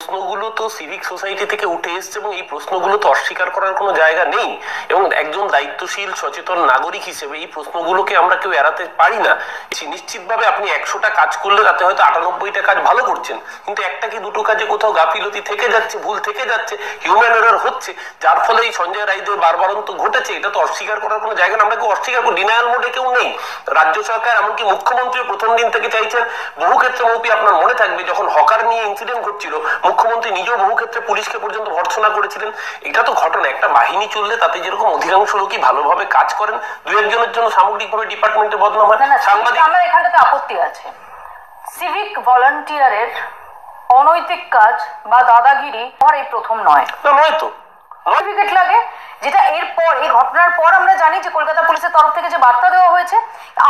প্রশ্নগুলো তো civic society থেকে উঠে এসছে এবং এই প্রশ্নগুলো তো অস্বীকার করার কোনো জায়গা নেই এবং একজন দায়িত্বশীল সচেতন নাগরিক হিসেবে এই প্রশ্নগুলোকে আমরা কেউ এড়াতে পারি না। নিশ্চিতভাবে আপনি 100টা কাজ করলে তাতে হয়তো 98টা কাজ ভালো করছেন, কিন্তু একটা কি দুটো কাজে কোথাও গাফিলতি থেকে যাচ্ছে, ভুল থেকে যাচ্ছে, হিউম্যান এরর হচ্ছে, যার ফলে এই সঞ্জয় রায়দের বারবারন্ত ঘটেছে। এটা তো অস্বীকার করার কোনো জায়গা না, আমরা কেউ অস্বীকার করি, ডিনায়াল মোডে কেউ নেই। রাজ্য সরকার এমনকি মুখ্যমন্ত্রী প্রথম দিন থেকে চাইছেন। বহু ক্ষেত্রে মৌপি আপনার মনে থাকবে যখন হকার নিয়ে ইনসিডেন্ট ঘটছিল, মুখ্যমন্ত্রী নিজেও বহু ক্ষেত্রে পুলিশকে পর্যন্ত ভর্ৎসনা করেছিলেন। এটা তো ঘটনা, একটা বাহিনী চললে তাতে যেরকম অধিকাংশ লোকই ভালোভাবে কাজ করেন, দু একজনের জন্য সামগ্রিকভাবে ডিপার্টমেন্টে বদনাম হয়। সাংবাদিক আমার এখানটাতে আপত্তি আছে, সিভিক ভলান্টিয়ারের অনৈতিক কাজ বা দাদাগিরি আর এই প্রথম নয়। নয় তো সার্টিফিকেট লাগে, যেটা এরপর এই ঘটনার পর আমরা জানি যে কলকাতা পুলিশের তরফ থেকে যে বার্তা দেওয়া হয়েছে।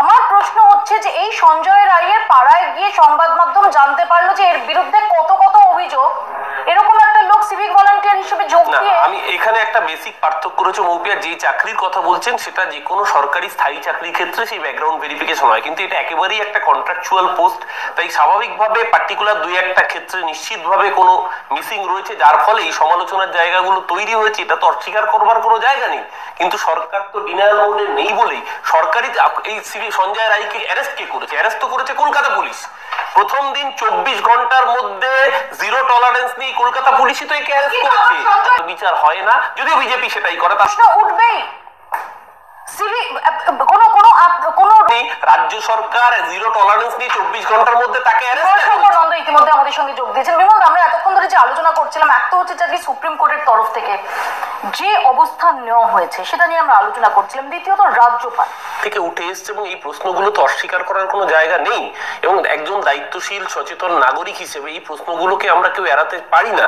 আমার প্রশ্ন হচ্ছে যে এই সঞ্জয় রায়ের পাড়ায় গিয়ে সংবাদ মাধ্যম জানতে পারলো যে এর বিরুদ্ধে কত কত অভিযোগ, এরকম একটা লোক সিভিক ভলান্টিয়ার হিসেবে যোগ দিয়ে। আমি এখানে একটা বেসিক পার্থক্য রয়েছে মৌপিয়া, যে চাকরির কথা বলছেন সেটা যে কোনো সরকারি স্থায়ী চাকরির ক্ষেত্রে সেই ব্যাকগ্রাউন্ড ভেরিফিকেশন হয়, কিন্তু এটা একেবারেই একটা কন্ট্রাকচুয়াল পোস্ট। তাই স্বাভাবিকভাবে পার্টিকুলার দুই একটা ক্ষেত্রে নিশ্চিতভাবে কোনো মিসিং রয়েছে, যার ফলে এই সমালোচনার জায়গাগুলো তৈরি হয়েছে। এটা তো অস্বীকার করবার কোনো জায়গা নেই, কিন্তু সরকার তো ডিনায়াল মোডে নেই বলেই সরকারি এই সঞ্জয় রায়কে অ্যারেস্ট কে করেছে? অ্যারেস্ট তো করেছে কলকাতা পুলিশ। প্রথম দিন 24 ঘন্টার মধ্যে জিরো টলারেন্স নিয়ে কলকাতা পুলিশই তো একে অ্যারেস্ট করেছে। বিচার হয় না, যদিও বিজেপি সেটাই করে। প্রশ্ন উঠবেই, রাজ্য সরকার জিরো টলারেন্স নিয়ে 24 ঘন্টার মধ্যে তাকে ইতিমধ্যে আমাদের সঙ্গে যোগ দিয়েছেন। বিমল, আমরা এতক্ষণ ধরে যে আলোচনা করছিলাম, এক তো হচ্ছে যে সুপ্রিম কোর্টের তরফ থেকে যে অবস্থান নেওয়া হয়েছে সেটা নিয়ে আমরা আলোচনা করছিলাম, দ্বিতীয়ত রাজ্যপাল থেকে উঠে এসছে এবং এই প্রশ্নগুলো তো অস্বীকার করার কোনো জায়গা নেই এবং একজন দায়িত্বশীল সচেতন নাগরিক হিসেবে এই প্রশ্নগুলোকে আমরা কেউ এড়াতে পারি না।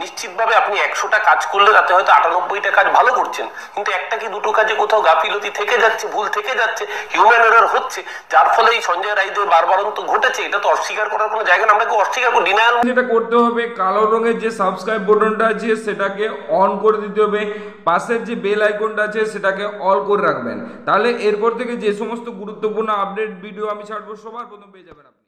নিশ্চিতভাবে আপনি 100টা কাজ করলে তাতে হয়তো 98টা কাজ ভালো করছেন, কিন্তু একটা কি দুটো কাজে কোথাও গাফিলতি থেকে যাচ্ছে, ভুল থেকে যাচ্ছে, হিউম্যান এরর হচ্ছে, যার ফলে এই সঞ্জয় রায়দের বারবারন্ত ঘটেছে। এটা তো অস্বীকার করার কোনো জায়গা না, আমরা কেউ অস্বীকার করি, ডিনায়াল। যেটা করতে হবে, কালো রঙের যে সাবস্ক্রাইব বাটনটা আছে সেটাকে অন করে দিতে হবে, পাশের যে বেল আইকনটা আছে সেটাকে অল করে রাখবেন, তাহলে এরপর থেকে যে সমস্ত গুরুত্বপূর্ণ আপডেট ভিডিও আমি ছাড়বো সবার প্রথম পেয়ে যাবেন আপনি।